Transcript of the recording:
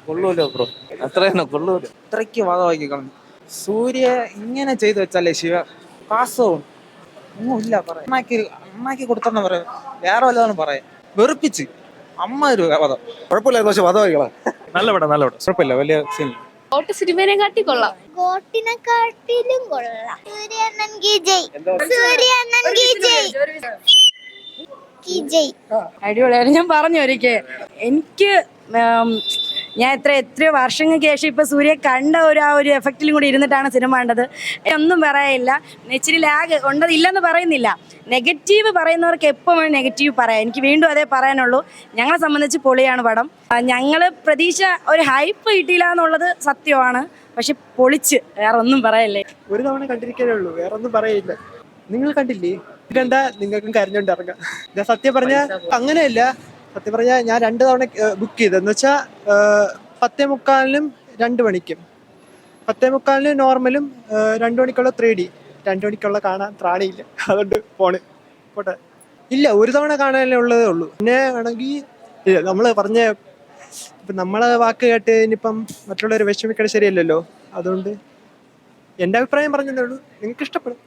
കൊള്ളൂല ബ്രോ, അത്ര തന്നെ കൊള്ളൂല. അത്രയ്ക്ക് വാദമാക്കി കളഞ്ഞു. സൂര്യ ഇങ്ങനെ ചെയ്തു വെച്ചല്ലേ ശിവ പാസവും ഒന്നുമില്ല പറയാം. അമ്മാക്കി കൊടുത്തെന്ന് പറയാം, വേറെ വല്ലതാണ് പറയാം. വെറുപ്പിച്ച് അമ്മ ഒരു വധം. കുഴപ്പമില്ലായിരുന്നു, പക്ഷെ വധവായികളാ. നല്ല പടം, നല്ല പടം, കുഴപ്പമില്ല, വലിയ സീൻ. ഗോട്ട് സിനിമേനെ കാട്ടി കൊള്ളാം. ഗോട്ടിനെക്കാട്ടിലും കൊള്ളാം. സൂര്യണ്ണൻ കി ജയ്, സൂര്യണ്ണൻ കി ജയ്, കി ജയ്. അടിപൊളിയാണ്. ഞാൻ പറഞ്ഞു ഒരിക്കൽ എനിക്ക് ഞാൻ എത്രയോ വർഷങ്ങൾക്ക് ശേഷം ഇപ്പൊ സൂര്യ കണ്ട ആ ഒരു എഫക്റ്റിലും കൂടി ഇരുന്നിട്ടാണ് സിനിമ കണ്ടത്. ഒന്നും പറയാനില്ല. ഇച്ചിരി ലാഗ് ഉണ്ടതില്ലെന്ന് പറയുന്നില്ല. നെഗറ്റീവ് പറയുന്നവർക്ക് എപ്പോൾ നെഗറ്റീവ് പറയാം. എനിക്ക് വീണ്ടും അതേ പറയാനുള്ളൂ. ഞങ്ങളെ സംബന്ധിച്ച് പൊളിയാണ് പടം. ഞങ്ങൾ പ്രതീക്ഷ ഒരു ഹൈപ്പ് കിട്ടിയില്ല എന്നുള്ളത് സത്യമാണ്. പക്ഷെ പൊളിച്ച്, വേറെ ഒന്നും പറയല്ലേ. ഒരു തവണ കണ്ടിരിക്കാനേ ഉള്ളൂ, വേറെ ഒന്നും പറയില്ല. നിങ്ങൾ കണ്ടില്ലേ? കണ്ട നിങ്ങൾക്കും കരഞ്ഞോണ്ട് ഇറങ്ങാം. ഞാൻ സത്യം പറഞ്ഞ അങ്ങനെയല്ല. സത്യം പറഞ്ഞാൽ ഞാൻ 2 തവണ ബുക്ക് ചെയ്തെന്ന് വെച്ചാൽ 10:45-നും 2 മണിക്കും. 10:45-ന് നോർമലും 2 മണിക്കുള്ള 3D. 2 മണിക്കുള്ള കാണാൻ ത്രാണിയില്ല, അതുകൊണ്ട് പോട്ടെ. ഇല്ല, ഒരു തവണ കാണാനേ ഉള്ളതേ ഉള്ളൂ. പിന്നെ ആണെങ്കിൽ നമ്മള് പറഞ്ഞ ഇപ്പം നമ്മളെ വാക്ക് കേട്ട് ഇനിയിപ്പം മറ്റുള്ളവർ വിഷമിക്കണ ശരിയല്ലല്ലോ. അതുകൊണ്ട് എൻ്റെ അഭിപ്രായം പറഞ്ഞതേ ഉള്ളൂ. നിങ്ങൾക്ക് ഇഷ്ടപ്പെടും.